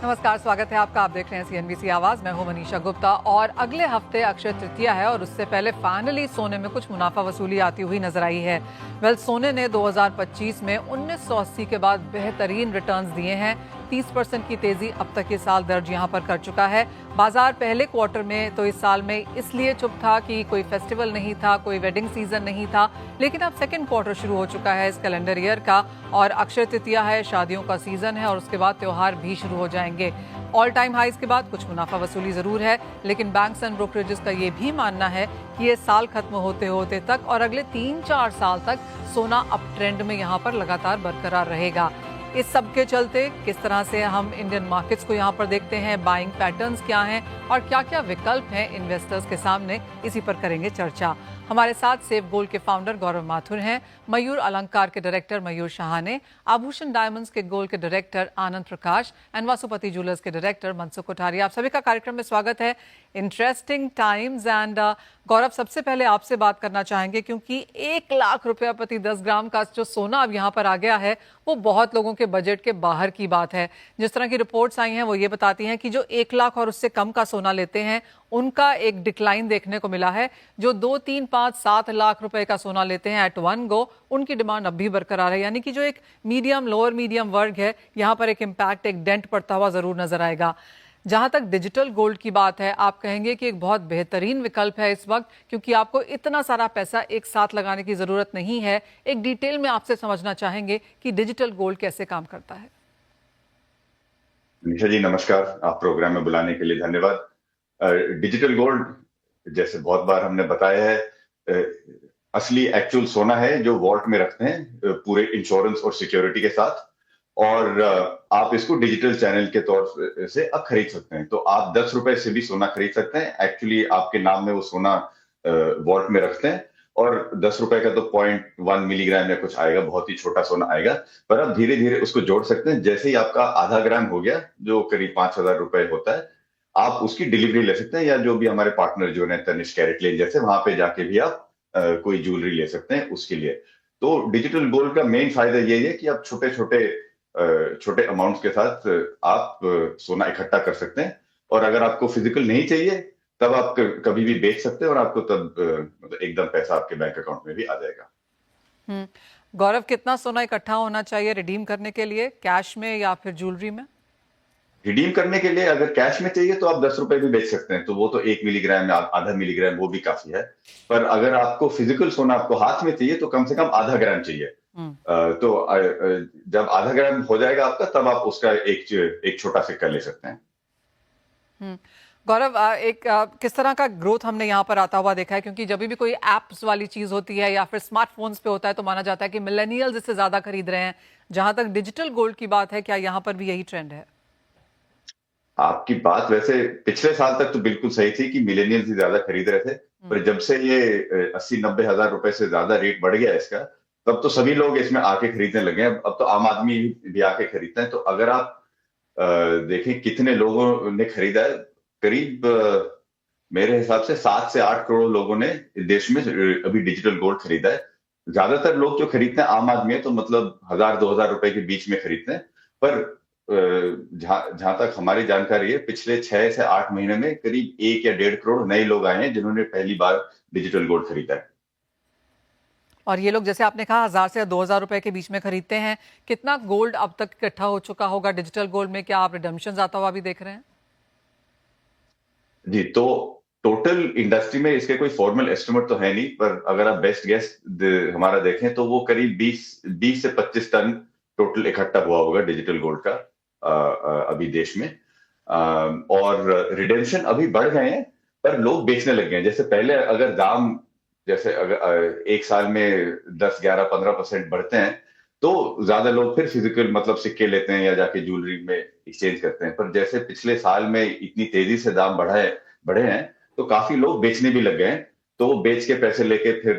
नमस्कार, स्वागत है आपका। आप देख रहे हैं सीएनबीसी आवाज। मैं हूं मनीषा गुप्ता और अगले हफ्ते अक्षय तृतीया है और उससे पहले फाइनली सोने में कुछ मुनाफा वसूली आती हुई नजर आई है। सोने ने 2025 में 1980 के बाद बेहतरीन रिटर्न्स दिए हैं। 30% की तेजी अब तक ये साल दर्ज यहां पर कर चुका है। बाजार पहले क्वार्टर में तो इस साल में इसलिए चुप था कि कोई फेस्टिवल नहीं था, कोई वेडिंग सीजन नहीं था, लेकिन अब सेकंड क्वार्टर शुरू हो चुका है इस कैलेंडर ईयर का और अक्षय तृतीया है, शादियों का सीजन है और उसके बाद त्योहार भी शुरू हो जाएंगे। ऑल टाइम हाइज के बाद कुछ मुनाफा वसूली जरूर है, लेकिन बैंक्स एंड ब्रोकरेजेस का ये भी मानना है कि ये साल खत्म होते होते तक और अगले 3-4 साल तक सोना अप ट्रेंड में यहाँ पर लगातार बरकरार रहेगा। इस सब के चलते किस तरह से हम इंडियन मार्केट्स को यहाँ पर देखते हैं, बाइंग पैटर्न्स क्या हैं और क्या क्या विकल्प हैं इन्वेस्टर्स के सामने, इसी पर करेंगे चर्चा। हमारे साथ सेफ गोल्ड के फाउंडर गौरव माथुर हैं, मयूर अलंकार के डायरेक्टर मयूर शाहाने, आभूषण डायमंड्स के गोल्ड के director Anand Prakash and Vasupati jewellers के डायरेक्टर मनसुख कोठारी। आप सभी का कार्यक्रम में स्वागत है। इंटरेस्टिंग टाइम्स एंड गौरव, सबसे पहले आपसे बात करना चाहेंगे क्योंकि 1 लाख रुपया प्रति 10 ग्राम का जो सोना अब यहाँ पर आ गया है वो बहुत लोगों के बजट के बाहर की बात है। जिस तरह की रिपोर्ट्स आई हैं वो ये बताती हैं कि जो 1 लाख और उससे कम का सोना लेते हैं उनका एक डिक्लाइन देखने को मिला है। जो 2, 3, 5, 7 लाख रुपए का सोना लेते हैं एट वन गो, उनकी डिमांड अब भी बरकरार है। यानी कि जो एक मीडियम लोअर मीडियम वर्ग है यहाँ पर एक इम्पैक्ट, एक डेंट पड़ता हुआ जरूर नजर आएगा। जहां तक डिजिटल गोल्ड की बात है, आप कहेंगे कि एक बहुत बेहतरीन विकल्प है इस वक्त क्योंकि आपको इतना सारा पैसा एक साथ लगाने की जरूरत नहीं है। एक डिटेल में आपसे समझना चाहेंगे कि डिजिटल गोल्ड कैसे काम करता है। निशा जी नमस्कार, आप प्रोग्राम में बुलाने के लिए धन्यवाद। डिजिटल गोल्ड जैसे बहुत बार हमने बताया है, असली एक्चुअल सोना है जो वॉल्ट में रखते हैं पूरे इंश्योरेंस और सिक्योरिटी के साथ, और आप इसको डिजिटल चैनल के तौर से अब खरीद सकते हैं। तो आप 10 रुपए से भी सोना खरीद सकते हैं। एक्चुअली आपके नाम में वो सोना वॉल्ट में रखते हैं और 10 रुपए का तो 0.1 मिलीग्राम या कुछ आएगा, बहुत ही छोटा सोना आएगा। पर आप धीरे धीरे उसको जोड़ सकते हैं। जैसे ही आपका आधा ग्राम हो गया, जो करीब 5,000 रुपए होता है, आप उसकी डिलीवरी ले सकते हैं, या जो भी हमारे पार्टनर जो है तनिष्क कैरेट लेन जैसे, वहां पे जाके भी आप कोई ज्वेलरी ले सकते हैं उसके लिए। तो डिजिटल गोल्ड का मेन फायदा यही है कि आप छोटे अमाउंट के साथ आप सोना इकट्ठा कर सकते हैं, और अगर आपको फिजिकल नहीं चाहिए तब आप कभी भी बेच सकते हैं और आपको तब मतलब एकदम पैसा आपके बैंक अकाउंट में भी आ जाएगा। गौरव, कितना सोना इकट्ठा होना चाहिए रिडीम करने के लिए, कैश में या फिर ज्वेलरी में? रिडीम करने के लिए अगर कैश में चाहिए तो आप 10 रुपए भी बेच सकते हैं, तो वो तो 1 मिलीग्राम या आधा मिलीग्राम वो भी काफी है। पर अगर आपको फिजिकल सोना आपको हाथ में चाहिए तो कम से कम आधा ग्राम चाहिए। तो जब आधा ग्राम हो जाएगा आपका, तब आप उसका एक छोटा सिक्का ले सकते हैं। गौरव, किस तरह का ग्रोथ हमने यहाँ पर आता हुआ देखा है? क्योंकि जब भी कोई एप्स वाली चीज होती है या फिर स्मार्टफोन्स पे होता है तो माना जाता है कि मिलेनियल्स इससे ज्यादा खरीद रहे हैं। जहां तक डिजिटल गोल्ड की बात है, क्या यहाँ पर भी यही ट्रेंड है? आपकी बात वैसे पिछले साल तक तो बिल्कुल सही थी कि मिलेनियल्स ही ज्यादा खरीद रहे थे, पर जब से ये 80-90 हजार रुपए से ज्यादा रेट बढ़ गया इसका, तब तो सभी लोग इसमें आके खरीदने लगे हैं। अब तो आम आदमी भी आके खरीदते हैं। तो अगर आप देखें कितने लोगों ने खरीदा है, करीब मेरे हिसाब से 7 से 8 करोड़ लोगों ने देश में अभी डिजिटल गोल्ड खरीदा है। ज्यादातर लोग जो खरीदते हैं आम आदमी है, तो मतलब 1,000-2,000 रुपए के बीच में खरीदते हैं। पर जहां तक हमारी जानकारी है, पिछले 6 से 8 महीने में करीब 1 या 1.5 करोड़ नए लोग आए हैं जिन्होंने पहली बार डिजिटल गोल्ड खरीदा है। और ये लोग, जैसे आपने कहा, 1,000 से 2,000 रुपए के बीच में खरीदते हैं। कितना गोल्ड अब तक इकट्ठा हो चुका होगा डिजिटल गोल्ड में? क्या आप रिडम्पशन आता हुआ भी देख रहे हैं? जी, तो टोटल इंडस्ट्री में इसके कोई फॉर्मल एस्टिमेट तो है नहीं, पर अगर आप बेस्ट गेस हमारा देखें तो वो करीब 20 से 25 टन टोटल इकट्ठा हुआ होगा डिजिटल गोल्ड का अभी देश में। और रिडेम्पशन अभी बढ़ गए हैं, पर लोग बेचने लग गए हैं। जैसे पहले अगर दाम, जैसे अगर एक साल में 10, 11, 15% बढ़ते हैं तो ज्यादा लोग फिर फिजिकल मतलब सिक्के लेते हैं या जाके ज्वेलरी में एक्सचेंज करते हैं। पर जैसे पिछले साल में इतनी तेजी से दाम बढ़े हैं, तो काफी लोग बेचने भी लग गए हैं। तो वो बेच के पैसे लेके फिर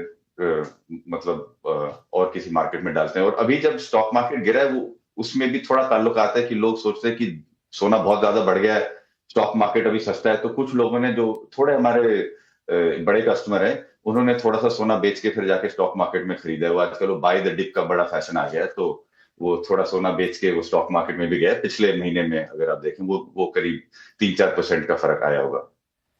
और किसी मार्केट में डालते हैं। और अभी जब स्टॉक मार्केट गिरा है, वो उसमें भी थोड़ा ताल्लुक आता है कि लोग सोचते हैं कि सोना बहुत ज्यादा बढ़ गया है, स्टॉक मार्केट अभी सस्ता है। तो कुछ लोगों ने, जो थोड़े हमारे बड़े कस्टमर हैं, उन्होंने थोड़ा सा सोना बेच के फिर जाके स्टॉक मार्केट में खरीदा है। वो आजकल बाय द डिप का बड़ा फैशन आ गया है। तो वो थोड़ा सोना बेच के वो स्टॉक मार्केट में भी गया पिछले महीने में। अगर आप देखें वो करीब 3-4% का फर्क आया होगा।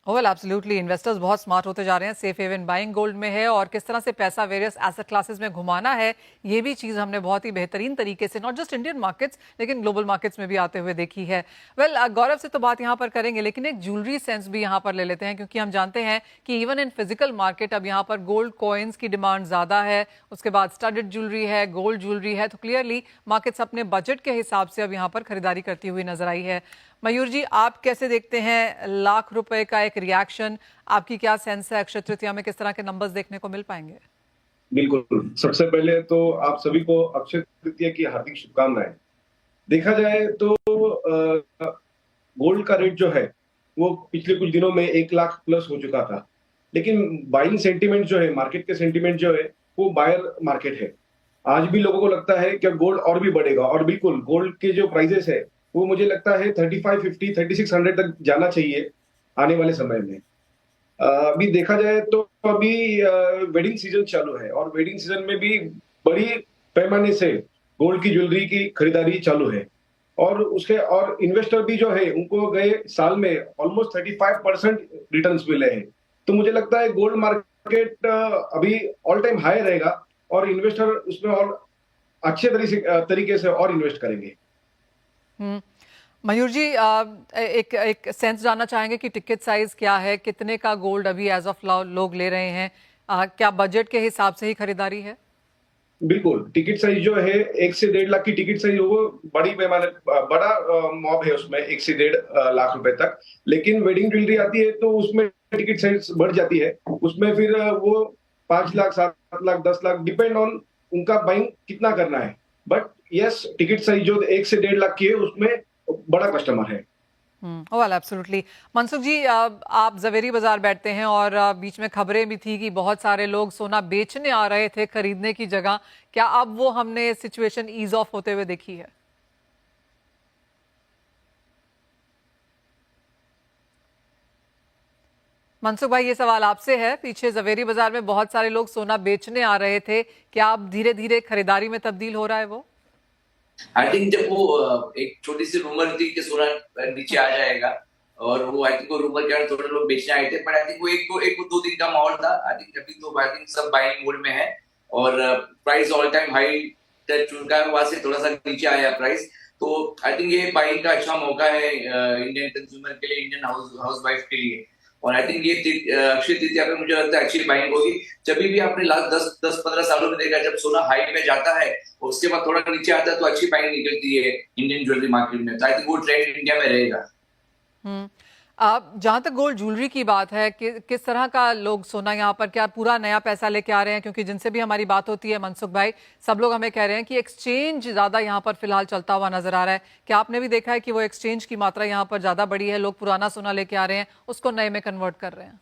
वेल एब्सोल्युटली, इन्वेस्टर्स बहुत स्मार्ट होते जा रहे हैं, सेफ हेवन बाइंग गोल्ड में है और किस तरह से पैसा वेरियस एसेट क्लासेस में घुमाना है, ये भी चीज़ हमने बहुत ही बेहतरीन तरीके से नॉट जस्ट इंडियन मार्केट्स लेकिन ग्लोबल मार्केट्स में भी आते हुए देखी है। वेल गौरव से तो बात यहाँ पर करेंगे, लेकिन एक ज्वेलरी सेंस भी यहाँ पर ले लेते हैं, क्योंकि हम जानते हैं कि इवन इन फिजिकल मार्केट अब यहाँ पर गोल्ड कॉइन्स की डिमांड ज़्यादा है, उसके बाद स्टडेड ज्वेलरी है, गोल्ड ज्वेलरी है, तो क्लियरली मार्केट्स अपने बजट के हिसाब से अब यहाँ पर खरीदारी करती हुई नजर आई है। मयूर जी, आप कैसे देखते हैं लाख रुपए का एक रिएक्शन? आपकी क्या सेंस है, अक्षय तृतीया में किस तरह के नंबर्स देखने को मिल पाएंगे? बिल्कुल, सबसे पहले तो आप सभी को अक्षय तृतीया की हार्दिक शुभकामनाएं। देखा जाए तो गोल्ड का रेट जो है वो पिछले कुछ दिनों में 1 लाख प्लस हो चुका था, लेकिन बाइंग सेंटीमेंट जो है, मार्केट के सेंटीमेंट जो है वो बायर मार्केट है। आज भी लोगों को लगता है कि गोल्ड और भी बढ़ेगा, और बिल्कुल गोल्ड के जो प्राइसेस है वो मुझे लगता है 3550 3600 तक जाना चाहिए आने वाले समय में। अभी देखा जाए तो अभी वेडिंग सीजन चालू है, और वेडिंग सीजन में भी बड़ी पैमाने से गोल्ड की ज्वेलरी की खरीदारी चालू है, और इन्वेस्टर भी जो है उनको गए साल में ऑलमोस्ट 35% रिटर्न्स मिले हैं। तो मुझे लगता है गोल्ड मार्केट अभी ऑल टाइम हाई रहेगा, और इन्वेस्टर उसमें और अच्छे तरीके से और इन्वेस्ट करेंगे। मयूर जी, एक सेंस जानना चाहेंगे कि टिकट साइज क्या है, कितने का गोल्ड अभी एज ऑफ लोग ले रहे हैं? क्या बजट के हिसाब से ही खरीदारी है? बिल्कुल, टिकट साइज जो है 1 से 1.5 लाख की टिकट साइज, वो बड़ी पैमाने बड़ा मॉब है उसमें 1 से 1.5 लाख रुपए तक। लेकिन वेडिंग ज्वेलरी आती है तो उसमें टिकट साइज बढ़ जाती है, उसमें फिर वो 5 लाख 7 लाख 10 लाख डिपेंड ऑन उनका बाइंग कितना करना है। बट यस, टिकट साइज जो 1 से 1.5 लाख की है उसमें बड़ा कस्टमर है। Well absolutely. मनसुख जी, आप जवेरी बाजार बैठते हैं और बीच में खबरें भी थी कि बहुत सारे लोग सोना बेचने आ रहे थे खरीदने की जगह, क्या अब वो हमने सिचुएशन ईज ऑफ होते हुए देखी है? मनसुख भाई, ये सवाल आपसे है। पीछे जवेरी बाजार में बहुत सारे लोग सोना बेचने आ रहे थे, क्या अब धीरे धीरे खरीदारी में तब्दील हो रहा है वो? आई थिंक जब वो एक छोटी सी रूमर थी कि सोना नीचे आ जाएगा, और वो आई थिंक वो रूमर के कारण थोड़े लोग बेचने आए थे, पर आई थिंक वो एक दो दिन का माहौल था। आई थिंक अभी तो आई थिंक सब बाइंग मोड में है, और price all time high touch चुका है, वहां से थोड़ा सा नीचे आया प्राइस। तो आई थिंक ये बाइंग का अच्छा मौका है इंडियन कंज्यूमर के लिए, इंडियन हाउस वाइफ के लिए। और आई थिंक ये अक्षय तृतीया पे मुझे लगता है अच्छी बाइंग होगी। जब भी आपने लास्ट 10-15 सालों में देखा, जब सोना हाई पे जाता है और उसके बाद थोड़ा नीचे आता है तो अच्छी बाइंग निकलती है इंडियन ज्वेलरी मार्केट में। तो आई थिंक वो ट्रेंड इंडिया में रहेगा। आप जहां तक गोल्ड ज्वेलरी की बात है, किस तरह का लोग सोना यहाँ पर, क्या पूरा नया पैसा लेके आ रहे हैं? क्योंकि जिनसे भी हमारी बात होती है मनसुख भाई, सब लोग हमें कह रहे हैं कि एक्सचेंज ज्यादा यहाँ पर फिलहाल चलता हुआ नजर आ रहा है। क्या आपने भी देखा है कि वो एक्सचेंज की मात्रा यहाँ पर ज्यादा बढ़ी है, लोग पुराना सोना लेके आ रहे हैं, उसको नए में कन्वर्ट कर रहे हैं?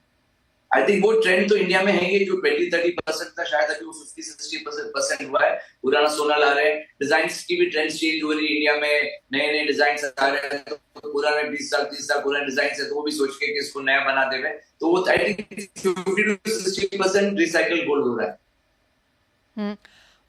आई थिंक वो ट्रेंड तो इंडिया में है ही, जो 20-30% था, शायद अभी वो 50-60% हुआ है। पुराना सोना ला रहे हैं, डिजाइन की भी ट्रेंड चेंज हो रही है इंडिया में, नए नए डिजाइन आ रहे हैं। तो पुराने 20 साल 30 साल पुराने डिजाइन है, तो वो भी सोच के कि इसको नया बना देवे। तो वो आई थिंक 50-60% रिसाइकल गोल्ड हो रहा है।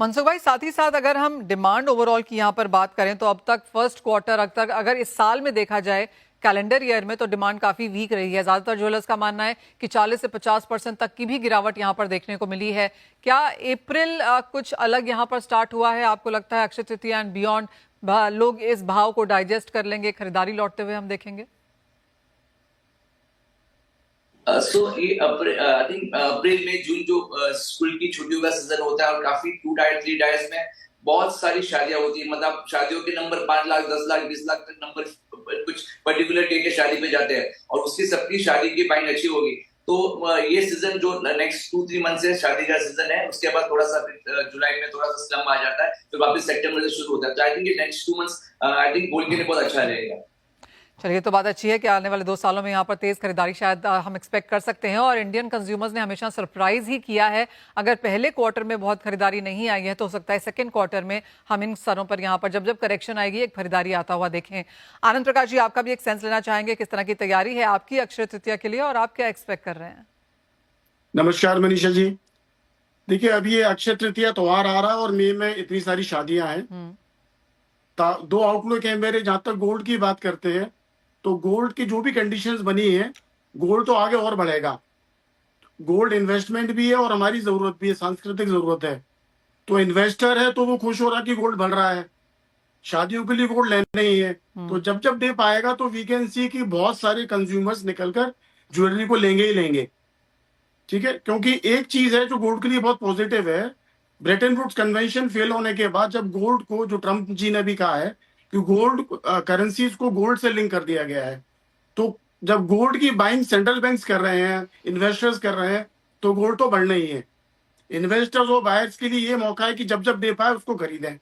मनसुख भाई, साथ ही साथ अगर हम डिमांड ओवरऑल की यहाँ पर बात करें तो अब तक फर्स्ट क्वार्टर तक, अगर इस साल में देखा जाए कैलेंडर ईयर में, तो डिमांड काफी वीक रही है। ज्यादातर ज्वेलर्स का मानना है कि 40 से 50% तक की भी गिरावट यहाँ पर देखने को मिली है। क्या अप्रैल कुछ अलग यहाँ पर स्टार्ट हुआ है? आपको लगता है अक्षय तृतीया एंड बियॉन्ड लोग इस भाव को डाइजेस्ट कर लेंगे, खरीदारी लौटते हुए हम देखेंगे? आई थिंक अप्रैल में जून जो स्कूल की छुट्टियों का सीजन होता है, और काफी 2 डायज 3 डायज में बहुत सारी शादियां होती है। मतलब शादियों के नंबर 5 लाख 10 लाख 20 लाख तक नंबर कुछ पर्टिकुलर डे के शादी पे जाते हैं, और उसकी सबकी शादी की बाइंग अच्छी होगी। तो ये सीजन जो नेक्स्ट 2-3 मंथ से शादी का सीजन है, उसके बाद थोड़ा सा जुलाई में थोड़ा सा स्लम आ जाता है, फिर वापस सितंबर से शुरू होता है। तो आई थिंक ये next 2 months I think gold के लिए बहुत अच्छा रहेगा। चलिए, तो बात अच्छी है कि आने वाले 2 सालों में यहाँ पर तेज खरीदारी शायद हम एक्सपेक्ट कर सकते हैं, और इंडियन कंज्यूमर्स ने हमेशा सरप्राइज ही किया है। अगर पहले क्वार्टर में बहुत खरीदारी नहीं आई है तो हो सकता है सेकंड क्वार्टर में हम इन स्तरों पर यहाँ पर जब जब करेक्शन आएगी एक खरीदारी आता हुआ देखें। आनंद प्रकाश जी, आपका भी एक सेंस लेना चाहेंगे, किस तरह की तैयारी है आपकी अक्षय तृतीया के लिए और आप क्या एक्सपेक्ट कर रहे हैं? नमस्कार मनीषा जी। देखिए, अभी ये अक्षय तृतीया त्योहार आ रहा है और मई में इतनी सारी शादियां हैं, दो आउटलुक है मेरे। जहां तक गोल्ड की बात करते हैं तो गोल्ड की जो भी कंडीशंस बनी है, गोल्ड तो आगे और बढ़ेगा। गोल्ड इन्वेस्टमेंट भी है और हमारी जरूरत भी है, सांस्कृतिक जरूरत है। तो इन्वेस्टर है तो वो खुश हो रहा है कि गोल्ड बढ़ रहा है, शादियों के लिए गोल्ड लेना ही है। तो जब जब डे पाएगा तो वी कैन सी कि बहुत सारे कंज्यूमर्स निकलकर ज्वेलरी को लेंगे ही लेंगे। ठीक है, क्योंकि एक चीज है जो गोल्ड के लिए बहुत पॉजिटिव है। ब्रेटन वुड्स कन्वेंशन फेल होने के बाद जब गोल्ड को, जो ट्रम्प जी ने भी कहा है कि गोल्ड करेंसीज को गोल्ड से लिंक कर दिया गया है, तो जब गोल्ड की बाइंग सेंट्रल बैंक्स कर रहे हैं, इन्वेस्टर्स कर रहे हैं, तो गोल्ड तो बढ़ना ही है। इन्वेस्टर्स और बायर्स के लिए ये मौका है कि जब जब दे पाए उसको खरीदें।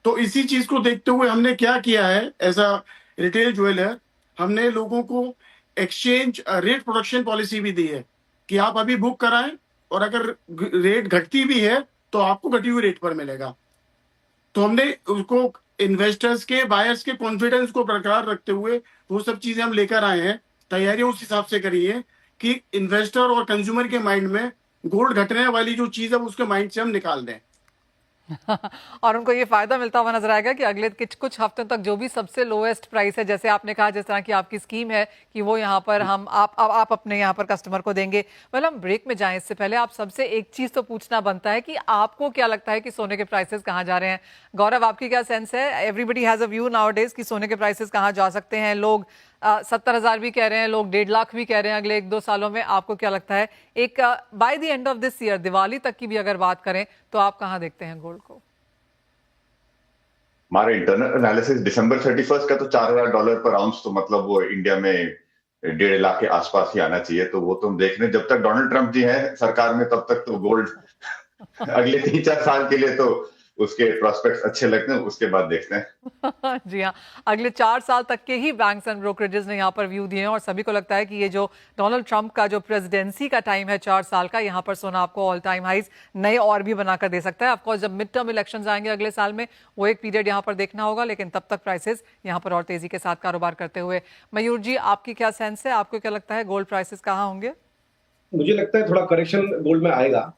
तो इसी चीज को देखते हुए हमने क्या किया है, एज अ रिटेल ज्वेलर, हमने लोगों को एक्सचेंज रेट प्रोटेक्शन पॉलिसी भी दी है कि आप अभी बुक कराएं और अगर रेट घटती भी है तो आपको घटी हुई रेट पर मिलेगा। तो हमने उसको इन्वेस्टर्स के, बायर्स के कॉन्फिडेंस को बरकरार रखते हुए वो सब चीजें हम लेकर आए हैं। तैयारियां उस हिसाब से करी है कि इन्वेस्टर और कंज्यूमर के माइंड में गोल्ड घटने वाली जो चीज है उसके माइंड से हम निकाल दें। और उनको ये फायदा मिलता हुआ नजर आएगा कि अगले कुछ हफ्तों तक जो भी सबसे लोएस्ट प्राइस है, जैसे आपने कहा, जिस तरह की आपकी स्कीम है कि वो यहाँ पर आप अपने यहाँ पर कस्टमर को देंगे। हम ब्रेक में जाएं इससे पहले आप सबसे एक चीज तो पूछना बनता है कि आपको क्या लगता है कि सोने के प्राइसेस कहाँ जा रहे हैं। गौरव, आपकी क्या सेंस है? Everybody has a view nowadays कि सोने के प्राइसेस कहाँ जा सकते हैं। लोग 70,000 भी कह रहे हैं, लोग 1.5 लाख भी कह रहे हैं अगले 1-2 सालों में। आपको क्या लगता है, एक by the end of this year, Diwali तक की भी अगर बात करें तो आप कहाँ देखते हैं गोल्ड को? हमारा इंटरनल एनालिसिस दिसंबर 31 का तो $4,000 पर आउंस, तो मतलब वो इंडिया में 1.5 लाख के आसपास ही आना चाहिए। तो वो तो हम देख रहे हैं, जब तक डोनाल्ड ट्रंप जी हैं सरकार में तब तक तो गोल्ड अगले 3-4 साल के लिए तो उसके प्रोस्पेक्ट्स अच्छे लगते हैं, उसके बाद देखते हैं। जी हाँ, अगले 4 साल तक के ही बैंक्स एंड ब्रोकरेजेस ने यहाँ पर व्यू दिए हैं और सभी को लगता है कि ये जो डोनाल्ड ट्रंप का जो प्रेसिडेंसी का टाइम है 4 साल का, यहाँ पर सोना आपको ऑल टाइम हाइज नए और भी बनाकर दे सकता है। ऑफकोर्स जब मिड टर्म इलेक्शंस आएंगे अगले साल में, वो एक पीरियड यहाँ पर देखना होगा, लेकिन तब तक प्राइसेस यहाँ पर और तेजी के साथ कारोबार करते हुए। मयूर जी, आपकी क्या सेंस है? आपको क्या लगता है गोल्ड प्राइसेस कहाँ होंगे? मुझे लगता है थोड़ा करेक्शन गोल्ड में आएगा।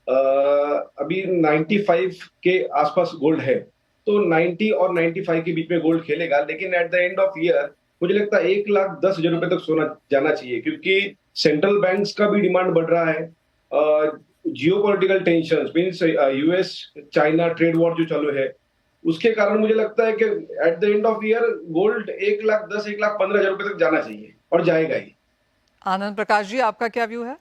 अभी 95 के आसपास गोल्ड है, तो 90 और 95 के बीच में गोल्ड खेलेगा। लेकिन at the end of year मुझे लगता है 1,10,000 रुपए तक सोना जाना चाहिए, क्योंकि सेंट्रल बैंक्स का भी डिमांड बढ़ रहा है। Geopolitical tension means US China trade war जो चालू है, उसके कारण मुझे लगता है कि at the end of year gold 1,10,000 1,15,000 रुपए तक जाना चाहिए और जाएगा ही। आनंद प्रकाश जी, आपका क्या व्यू है?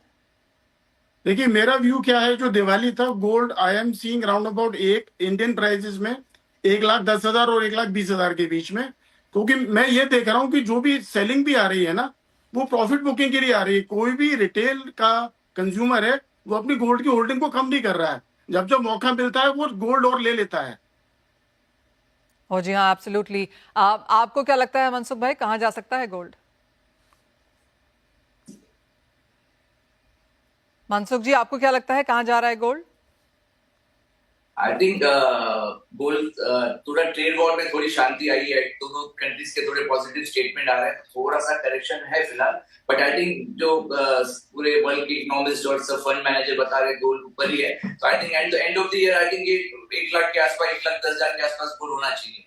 देखिए, मेरा व्यू क्या है, जो दिवाली था gold I am seeing round about एक इंडियन प्राइसेस में 1,10,000 और 1,20,000 के बीच में। क्योंकि मैं ये देख रहा हूँ कि जो भी सेलिंग भी आ रही है ना, वो प्रॉफिट बुकिंग के लिए आ रही है। कोई भी रिटेल का कंज्यूमर है वो अपनी गोल्ड की होल्डिंग को कम नहीं कर रहा है, जब जब मौका मिलता है वो गोल्ड और ले लेता है। ओ जी हाँ, एब्सोल्युटली। आपको क्या लगता है मनसुख भाई, कहाँ जा सकता है गोल्ड? मनसुख जी, आपको क्या लगता है कहाँ जा रहा है गोल्ड? आई थिंक गोल्ड थोड़ा ट्रेड वॉर में थोड़ी शांति आई है, दोनों कंट्रीज के थोड़े पॉजिटिव स्टेटमेंट आ रहे हैं, थोड़ा सा करेक्शन है फिलहाल। बट आई थिंक जो पूरे वर्ल्ड के इकोनॉमिस्ट और सब फंड मैनेजर बता रहे हैं गोल्ड ऊपर ही है। तो I think at the end of the year I think ये 1 लाख के आसपास, 1,10,000 के आसपास गोल्ड होना चाहिए।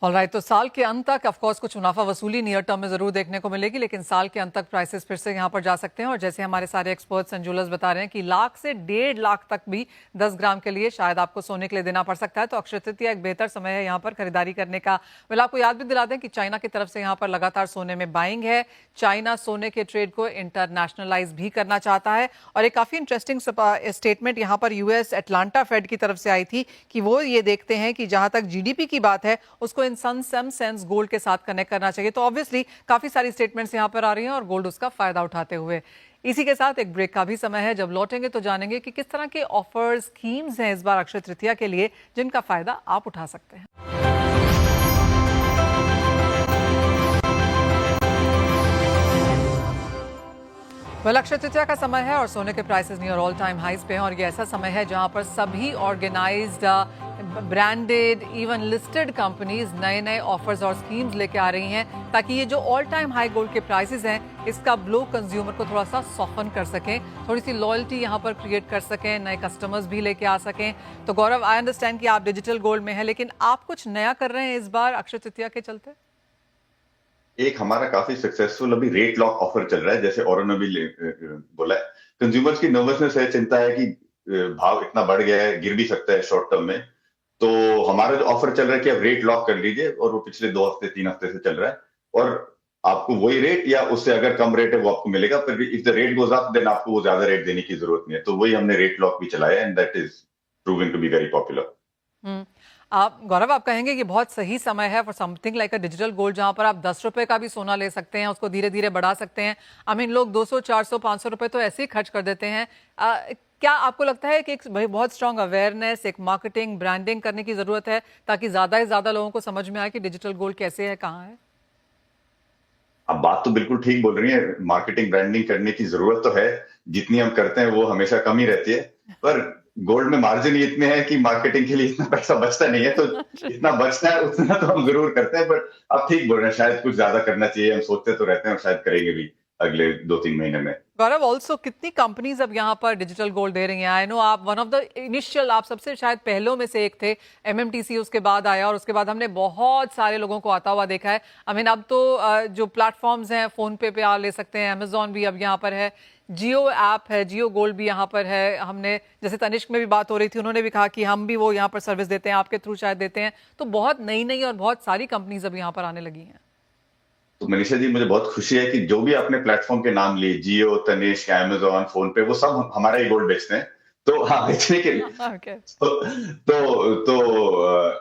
ऑलराइट, तो साल के अंत तक ऑफकोर्स कुछ मुनाफा वसूली नियर टर्म में जरूर देखने को मिलेगी, लेकिन साल के अंत तक प्राइसेस फिर से यहाँ पर जा सकते हैं। और जैसे हमारे सारे एक्सपर्ट्स एंड ज्वेलर्स बता रहे हैं कि लाख से 1.5 लाख तक भी 10 ग्राम के लिए शायद आपको सोने के लिए देना पड़ सकता है। तो अक्षय तृतीया एक बेहतर समय है यहाँ पर खरीदारी करने का। वेल, आपको याद भी दिला दें कि चाइना की तरफ से यहाँ पर लगातार सोने में बाइंग है। चाइना सोने के ट्रेड को इंटरनेशनलाइज भी करना चाहता है। और एक काफी इंटरेस्टिंग स्टेटमेंट यहाँ पर यूएस एटलांटा फेड की तरफ से आई थी कि वो ये देखते हैं कि जहां तक जीडीपी की बात है उसको इन सम सेंस गोल्ड के साथ कनेक्ट करना चाहिए। तो ऑब्वियसली काफी सारी स्टेटमेंट्स यहां पर आ रही हैं और गोल्ड उसका फायदा उठाते हुए। इसी के साथ एक ब्रेक का भी समय है। जब लौटेंगे तो जानेंगे कि किस तरह के ऑफर्स, स्कीम्स हैं इस बार अक्षय तृतीया के लिए, जिनका फायदा आप उठा सकते हैं। अक्षय तृतीया का समय है और सोने के prices near all time highs पे हैं और ये ऐसा समय है जहां पर सभी organised branded even listed companies नए नए ऑफर्स और स्कीम्स लेके आ रही हैं ताकि ये जो ऑल टाइम हाई गोल्ड के प्राइसेस हैं इसका ब्लो कंज्यूमर को थोड़ा सा सॉफन कर सकें, थोड़ी सी लॉयल्टी यहाँ पर क्रिएट कर सकें, नए कस्टमर्स भी लेके आ सकें। तो गौरव, आई अंडरस्टैंड कि आप डिजिटल गोल्ड में हैं, लेकिन आप कुछ नया कर रहे हैं इस बार अक्षय तृतीया के चलते? एक हमारा काफी सक्सेसफुल अभी रेट लॉक ऑफर चल रहा है, जैसे औरों ने भी बोला है। कंज्यूमर्स की नर्वसनेस है, चिंता है कि भाव इतना बढ़ गया है, गिर भी सकता है शॉर्ट टर्म में। तो हमारा जो ऑफर चल रहा है कि आप रेट लॉक कर लीजिए, और वो पिछले 2 हफ्ते 3 हफ्ते से चल रहा है, और आपको वही रेट या उससे अगर कम रेट है वो आपको मिलेगा, पर if the rate goes up then आपको वो ज्यादा रेट देने की जरूरत नहीं है। तो वही हमने रेट लॉक भी चलाया, and that is proving to be very popular. आप गौरव, आप कहेंगे कि बहुत सही समय है for something like a digital gold, जहां पर आप 10 रुपए का भी सोना ले सकते हैं, उसको धीरे धीरे बढ़ा सकते हैं। आई मीन लोग 200 400 500 रुपए तो ऐसे ही खर्च कर देते हैं। क्या आपको लगता है कि एक बहुत स्ट्रांग अवेयरनेस, एक मार्केटिंग, ब्रांडिंग करने की जरूरत है ताकि ज्यादा से ज्यादा लोगों को समझ में आए कि डिजिटल गोल्ड कैसे है, कहाँ है? अब बात तो बिल्कुल ठीक बोल रही है, मार्केटिंग ब्रांडिंग करने की जरूरत तो है, जितनी हम करते हैं वो हमेशा कम ही रहती है, पर गोल्ड में मार्जिन ही इतने हैं कि मार्केटिंग के लिए इतना पैसा बचता नहीं है, तो इतना बचता है उतना तो हम जरूर करते हैं। पर आप ठीक बोल रहे हैं, शायद कुछ ज्यादा करना चाहिए, हम सोचते तो रहते हैं और शायद करेंगे भी अगले 2-3 महीने में। गौरव, ऑल्सो कितनी कंपनीज अब यहाँ पर डिजिटल गोल्ड दे रही हैं? आई नो आप वन ऑफ द इनिशियल, आप सबसे शायद पहलों में से एक थे। एमएमटीसी उसके बाद आया और उसके बाद हमने बहुत सारे लोगों को आता हुआ देखा है। आई मीन अब तो जो प्लेटफॉर्म्स हैं, फोन पे आप ले सकते हैं, अमेजॉन भी अब यहाँ पर है, जियो ऐप है, जियो गोल्ड भी यहाँ पर है। हमने जैसे तनिष्क में भी बात हो रही थी, उन्होंने भी कहा कि हम भी वो यहाँ पर सर्विस देते हैं, आपके थ्रू शायद देते हैं। तो बहुत नई नई और बहुत सारी कंपनीज अब यहाँ पर आने लगी हैं। तो मनीषा जी, मुझे बहुत खुशी है कि जो भी आपने प्लेटफॉर्म के नाम लिए, जियो, तनिष्क, अमेजॉन, फोन पे, वो सब हमारा ही गोल्ड बेचते हैं। तो हाँ, बेचने के लिए Okay.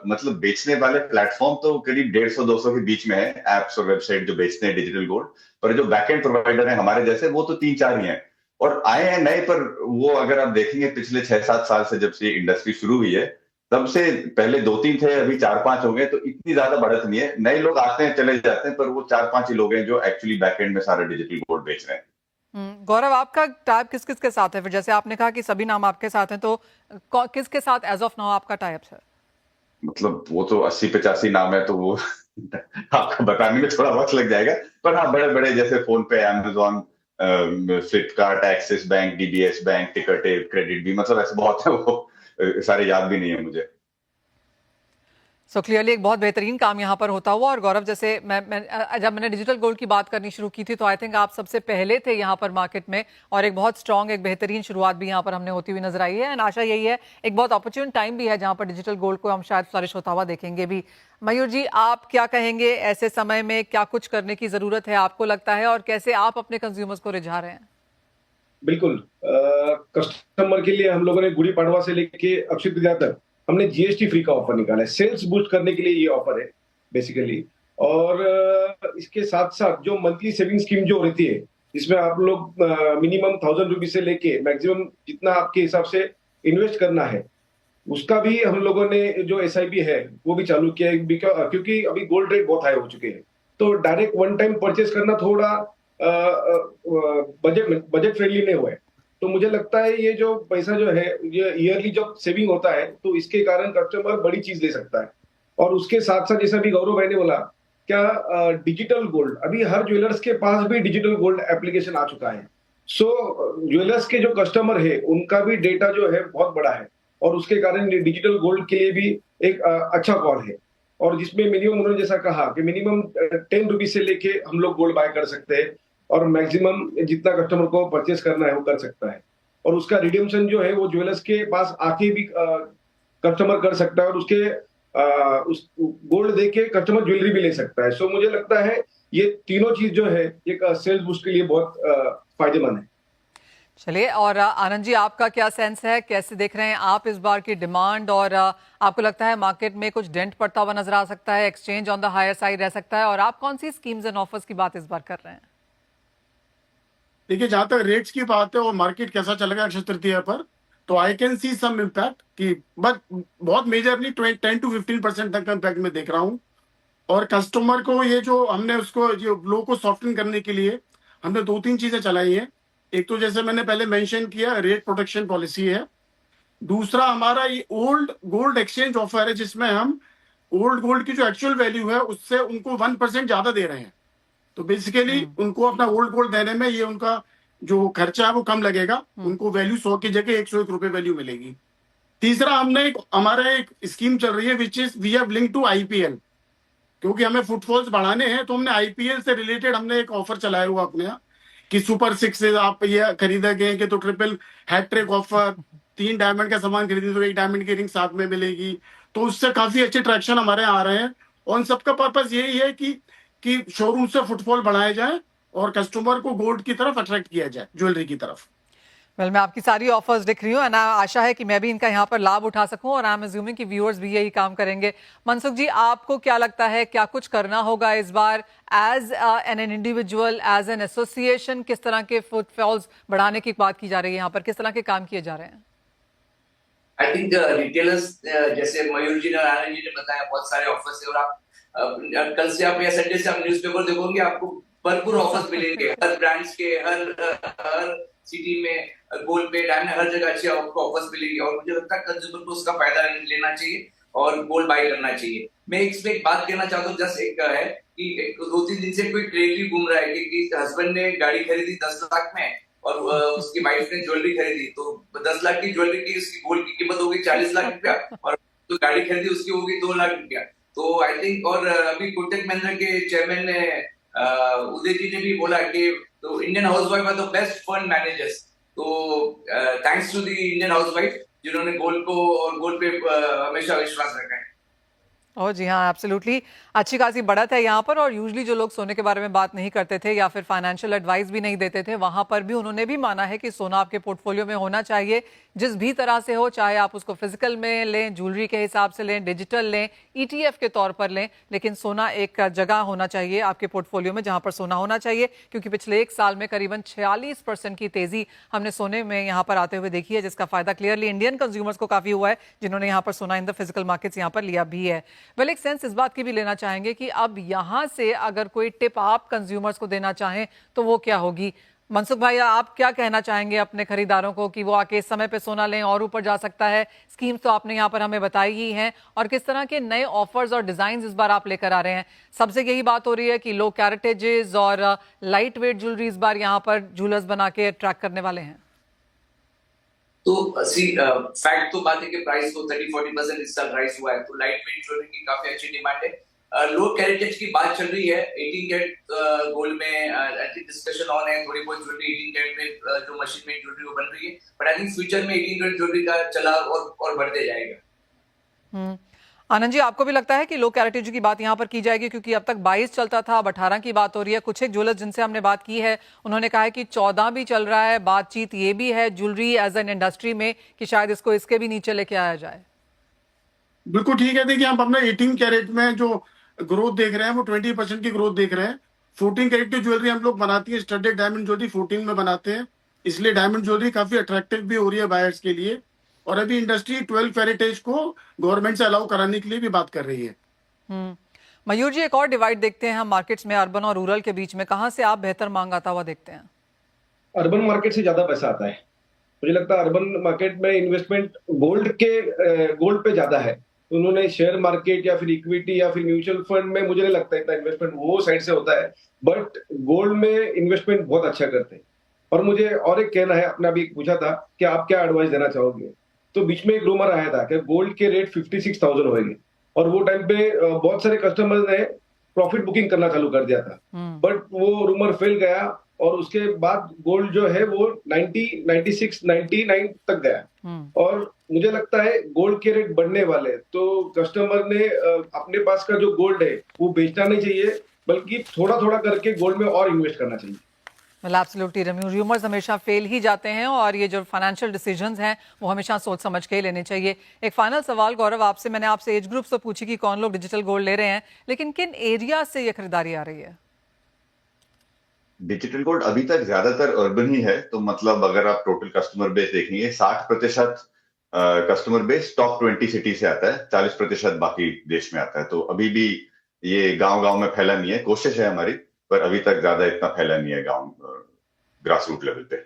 मतलब बेचने वाले प्लेटफॉर्म तो करीब 150-200 के बीच में है, एप्स और वेबसाइट जो बेचते हैं डिजिटल गोल्ड। पर जो बैकएंड प्रोवाइडर है हमारे जैसे, वो तो 3-4 ही हैं, और आए हैं नए। पर वो अगर आप देखेंगे पिछले 6-7 साल से, जब से इंडस्ट्री शुरू हुई है, तब से पहले 2-3 थे, अभी 4-5 हो गए। तो इतनी ज्यादा बढ़त नहीं है, नए लोग आते हैं चले जाते हैं, पर वो 4-5 ही लोग हैं जो एक्चुअली बैकएंड में सारा डिजिटल गोल्ड बेच रहे हैं। गौरव, आपका टाइप किस किस के साथ है? फिर जैसे आपने कहा कि सभी नाम आपके साथ हैं, तो किसके साथ एज ऑफ नाउ आपका टाइप है? मतलब वो तो 80-85 नाम है, तो वो आपको बताने में थोड़ा वक्त लग जाएगा। पर हाँ, बड़े बड़े जैसे फोन पे, Amazon, Flipkart, axis bank, DBS bank, ticket, credit भी, मतलब ऐसे बहुत है, वो सारे याद भी नहीं है मुझे। सो क्लियरली एक बहुत बेहतरीन काम यहाँ पर होता हुआ। और गौरव, जैसे जब मैंने डिजिटल गोल्ड की बात करनी शुरू की थी, तो आई थिंक आप सबसे पहले थे यहाँ पर मार्केट में, और एक बहुत स्ट्रॉन्ग, एक बेहतरीन शुरुआत भी यहाँ पर हमने होती हुई नजर आई है। एंड आशा यही है, एक बहुत अपॉर्चुन टाइम भी है जहाँ पर डिजिटल गोल्ड को हम शायद फ्लरिश होता हुआ देखेंगे भी। मयूर जी, आप क्या कहेंगे, ऐसे समय में क्या कुछ करने की जरूरत है आपको लगता है, और कैसे आप अपने कंज्यूमर्स को रिझा रहे हैं? बिल्कुल, कस्टमर के लिए हम लोगों ने गुड़ी पड़वा से लेके अक्षय तृतीया तक हमने जीएसटी फ्री का ऑफर निकाला है। सेल्स बूस्ट करने के लिए ये ऑफर है बेसिकली। और इसके साथ साथ जो मंथली सेविंग स्कीम जो रहती है, जिसमें आप लोग मिनिमम 1000 रुपीज से लेके मैक्सिमम जितना आपके हिसाब से इन्वेस्ट करना है, उसका भी हम लोगों ने जो एसआईपी है वो भी चालू किया है। क्योंकि अभी गोल्ड रेट बहुत हाई हो चुके हैं, तो डायरेक्ट वन टाइम परचेस करना थोड़ा बजट फ्रेंडली नहीं हुआ है। तो मुझे लगता है ये जो पैसा जो है, ये ईयरली जब सेविंग होता है, तो इसके कारण कस्टमर बड़ी चीज ले सकता है। और उसके साथ साथ, जैसा भी गौरव भाई ने बोला, क्या डिजिटल गोल्ड, अभी हर ज्वेलर्स के पास भी डिजिटल गोल्ड एप्लीकेशन आ चुका है। सो ज्वेलर्स के जो कस्टमर है, उनका भी डेटा जो है बहुत बड़ा है, और उसके कारण डिजिटल गोल्ड के लिए भी एक अच्छा कॉल है। और जिसमें मिनिमम, उन्होंने जैसा कहा कि मिनिमम 10 रुपीज से लेके हम लोग गोल्ड बाय कर सकते हैं, और मैक्सिमम जितना कस्टमर को परचेस करना है वो कर सकता है। और उसका रिडीम्शन जो है वो ज्वेलर्स के पास आके भी कस्टमर कर सकता है, और उस गोल्ड दे के कस्टमर ज्वेलरी भी ले सकता है। सो मुझे लगता है ये तीनों चीज जो है एक सेल्स बूस्ट के लिए बहुत फायदेमंद है। चलिए, और आनंद जी, आपका क्या सेंस है, कैसे देख रहे हैं आप इस बार की डिमांड, और आपको लगता है मार्केट में कुछ डेंट पड़ता हुआ नजर आ सकता है, exchange on the higher side रह सकता है, और आप कौन सी स्कीम्स एंड ऑफर्स की बात इस बार कर रहे हैं? देखिए, जहां तक रेट्स की बात है और मार्केट कैसा चलेगा अक्षय तृतीया पर, तो I can see some impact, कि बट बहुत मेजरली 10 to 15% तक का इम्पैक्ट मैं देख रहा हूँ। और कस्टमर को ये जो हमने उसको जो लो को सॉफ्टन करने के लिए हमने 2-3 चीजें चलाई हैं। एक तो जैसे मैंने पहले मेंशन किया, रेट प्रोटेक्शन पॉलिसी है। दूसरा हमारा ये ओल्ड गोल्ड एक्सचेंज ऑफर है, जिसमें हम ओल्ड गोल्ड की जो एक्चुअल वैल्यू है उससे उनको 1% ज्यादा दे रहे हैं। तो बेसिकली उनको अपना ओल्ड गोल्ड देने में ये उनका जो खर्चा है वो कम लगेगा, उनको वैल्यू 100 की जगह 101 रुपए वैल्यू मिलेगी। तीसरा हमने हमारा एक स्कीम चल रही है which is we have link to IPL, क्योंकि हमें फुटफॉल्स बढ़ाने हैं, तो हमने आईपीएल से रिलेटेड हमने एक ऑफर चलाया हुआ अपने यहाँ कि सुपर 6 आप ये खरीदेंगे कि तो ट्रिपल हैट्रिक ऑफर, 3 डायमंड का सामान खरीदे तो 1 डायमंड की रिंग साथ में मिलेगी। तो उससे काफी अच्छे ट्रैक्शन हमारे यहाँ आ रहे हैं, और उन सबका पर्पस यही है कि शोरूम से फुटफॉल बढ़ाया जाए और कस्टमर को गोल्ड की तरफ अट्रैक्ट किया जाए, ज्वेलरी की तरफ। वेल, मैं आपकी सारी ऑफर्स दिख रही हूँ एंड आशा है कि मैं भी इनका यहाँ पर लाभ उठा सकूं, और आई एम अज्यूमिंग कि व्यूअर्स भी यही काम करेंगे। मनसुख जी, आपको क्या लगता है, क्या कुछ करना होगा इस बार as an individual, as an association? किस तरह के फुटफॉल्स बढ़ाने की बात की जा रही है यहाँ पर, किस तरह के काम किए जा रहे हैं? आई थिंक रिटेलर्स जैसे मयूर जी ने और आनंद जी ने बताया, बहुत सारे ऑफर्स है, और आप कल से आप या संडे से आप न्यूज़पेपर देखोगे, आपको भरपूर ऑफर्स मिलेंगे हर ब्रांड्स के, हर सिटी में गोल्ड पे, डायमंड, हर जगह अच्छे आपको ऑफर्स मिलेंगे। और मुझे लगता है कंज्यूमर को उसका फायदा लेना चाहिए और गोल्ड बाय करना चाहिए। मैं इसमें एक बात कहना चाहता हूँ, जस्ट एक है कि 2-3 दिन से कोई ट्रेंड भी घूम रहा है कि हस्बैंड ने गाड़ी खरीदी 10 लाख में और उसकी वाइफ ने ज्वेलरी खरीदी, तो 10 लाख की ज्वेलरी की उसकी गोल्ड की कीमत होगी 40 लाख रुपया, और तो गाड़ी खरीदी उसकी होगी 2 लाख रुपया। तो आई थिंक, और अभी कोटक महिंद्रा के चेयरमैन ने उदय जी ने भी बोला कि तो Indian housewife are the best fund managers. तो thanks to the Indian housewife जिन्होंने गोल्ड को और गोल्ड पे हमेशा विश्वास रखा है। ओह जी हाँ, एब्सोल्युटली, अच्छी खासी बढ़त है यहाँ पर। और यूजुअली जो लोग सोने के बारे में बात नहीं करते थे या फिर फाइनेंशियल एडवाइस भी नहीं देते थे, वहां पर भी उन्होंने भी माना है कि सोना आपके पोर्टफोलियो में होना चाहिए, जिस भी तरह से हो, चाहे आप उसको फिजिकल में लें, ज्वेलरी के हिसाब से लें, डिजिटल लें, ईटीएफ के तौर पर लें, लेकिन सोना एक जगह होना चाहिए आपके पोर्टफोलियो में जहां पर सोना होना चाहिए। क्योंकि पिछले 1 साल में करीबन 46% की तेजी हमने सोने में यहाँ पर आते हुए देखी है, जिसका फायदा क्लियरली इंडियन कंज्यूमर्स को काफी हुआ है, जिन्होंने यहाँ पर सोना इन द फिजिकल मार्केट्स यहाँ पर लिया भी है। वेल, एक सेंस इस बात की भी लेना चाहेंगे कि अब यहां से अगर कोई टिप आप कंज्यूमर्स को देना चाहें तो वो क्या होगी? मनसुख भाई, आप क्या कहना चाहेंगे अपने खरीदारों को कि वो आके इस समय पे सोना लें और ऊपर जा सकता है? स्कीम्स तो आपने यहाँ पर हमें बताई ही हैं, और किस तरह के नए ऑफर्स और डिजाइन इस बार आप लेकर आ रहे हैं? सबसे यही बात हो रही है कि लो कैरेटेजेस और लाइट वेट ज्वेलरी इस बार यहाँ पर जूलर्स बना के ट्रैक करने वाले हैं। तो फैक्ट तो बात है कि प्राइस तो 30-40% इस साल राइज हुआ है, तो लाइट वेट ज्वेलरी की काफी अच्छी डिमांड है। लो कैरेटेज की बात चल रही है, 18 कैरेट गोल्ड में आई थिंक डिस्कशन ऑन है, थोड़ी बहुत ज्वेलरी 18 कैरेट में जो मशीन में ज्वेलरी वो बन रही है, बट आई थिंक फ्यूचर में 18 कैरेट ज्वेलरी का चला और बढ़ते जाएगा। आनंद जी, आपको भी लगता है कि लो कैरेटेज की बात यहाँ पर की जाएगी? क्योंकि अब तक 22 चलता था, अब 18 की बात हो रही है। कुछ एक ज्वेलर्स जिनसे हमने बात की है उन्होंने कहा है कि 14 भी चल रहा है। बातचीत ये भी है ज्वेलरी एज एन इंडस्ट्री में कि शायद इसको इसके भी नीचे लेके आया जाए। बिल्कुल ठीक है। देखिए, हम अपने 18 कैरेट में जो ग्रोथ देख रहे हैं वो 20% की ग्रोथ देख रहे हैं। 14 कैरेट की ज्वेलरी हम लोग बनाती है, स्टडेड डायमंड ज्वेलरी 14 में बनाते हैं, इसलिए डायमंड ज्वेलरी काफी अट्रैक्टिव भी हो रही है बायर्स के लिए। और अभी इंडस्ट्री 12 कैरेटेज को गवर्नमेंट से अलाउ कराने के लिए भी बात कर रही है। मयूर जी, एक और डिवाइड देखते हैं हम मार्केट्स में, अर्बन और रूरल के बीच में। कहां से आप बेहतर मांग आता हुआ देखते हैं? अर्बन मार्केट से ज्यादा पैसा आता है। मुझे लगता है अर्बन मार्केट में इन्वेस्टमेंट गोल्ड पे ज्यादा है। उन्होंने शेयर मार्केट या फिर इक्विटी या फिर म्यूचुअल फंड में मुझे नहीं लगता इतना इन्वेस्टमेंट वो साइड से होता है, बट गोल्ड में इन्वेस्टमेंट बहुत अच्छा करते हैं। और मुझे और एक कहना है, आपने अभी पूछा था कि आप क्या एडवाइस देना चाहोगे, तो बीच में एक रूमर आया था कि गोल्ड के रेट 56,000 होंगे, और वो टाइम पे बहुत सारे कस्टमर्स ने प्रॉफिट बुकिंग करना चालू कर दिया था, बट वो रूमर फेल गया और उसके बाद गोल्ड जो है वो 90, 96, 99 तक गया। और मुझे लगता है गोल्ड के रेट बढ़ने वाले, तो कस्टमर ने अपने पास का जो गोल्ड है वो बेचना नहीं चाहिए, बल्कि थोड़ा थोड़ा करके गोल्ड में और इन्वेस्ट करना चाहिए। एब्सोल्युटली, रूमर्स हमेशा फेल ही जाते हैं, और ये जो फाइनेंशियल डिसीजंस हैं वो हमेशा सोच समझ के ही लेने चाहिए। एक फाइनल सवाल गौरव आपसे, मैंने आपसे एज ग्रुप तो पूछी कि कौन लोग डिजिटल गोल्ड ले रहे हैं, लेकिन किन एरिया से ये खरीदारी आ रही है? डिजिटल गोल्ड अभी तक ज्यादातर अर्बन ही है, तो मतलब अगर आप टोटल कस्टमर बेस देखेंगे 60% कस्टमर बेस टॉप 20 सिटी से आता है, 40% बाकी देश में आता है। तो अभी भी ये गांव-गांव में फैला नहीं है, कोशिश है हमारी, पर अभी तक ज्यादा इतना फैला नहीं है गांव ग्रास रूट लेवल पे।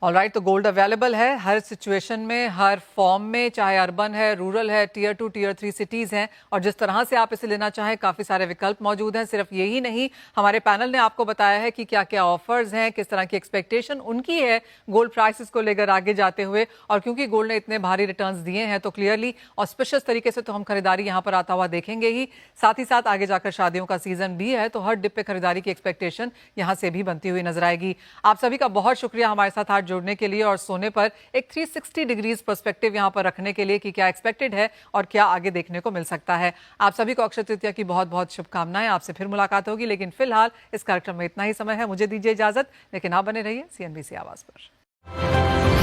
ऑलराइट, तो गोल्ड अवेलेबल है हर सिचुएशन में, हर फॉर्म में, चाहे अर्बन है, रूरल है, टियर 2 टियर 3 सिटीज हैं, और जिस तरह से आप इसे लेना चाहें काफ़ी सारे विकल्प मौजूद हैं। सिर्फ यही नहीं, हमारे पैनल ने आपको बताया है कि क्या क्या ऑफर्स हैं, किस तरह की एक्सपेक्टेशन उनकी है गोल्ड प्राइसेस को लेकर आगे जाते हुए। और क्योंकि गोल्ड ने इतने भारी रिटर्न्स दिए हैं तो क्लियरली ऑस्पिशियस तरीके से तो हम खरीदारी यहाँ पर आता हुआ देखेंगे ही। साथ ही साथ आगे जाकर शादियों का सीजन भी है, तो हर डिप पे खरीदारी की एक्सपेक्टेशन यहाँ से भी बनती हुई नजर आएगी। आप सभी का बहुत शुक्रिया हमारे साथ हाथ जोड़ने के लिए और सोने पर एक 360 डिग्रीज पर्सपेक्टिव यहां पर रखने के लिए कि क्या एक्सपेक्टेड है और क्या आगे देखने को मिल सकता है। आप सभी को अक्षय तृतीया की बहुत बहुत शुभकामनाएं। आपसे फिर मुलाकात होगी, लेकिन फिलहाल इस कार्यक्रम में इतना ही समय है। मुझे दीजिए इजाजत, लेकिन आप बने रहिए CNBC आवाज पर।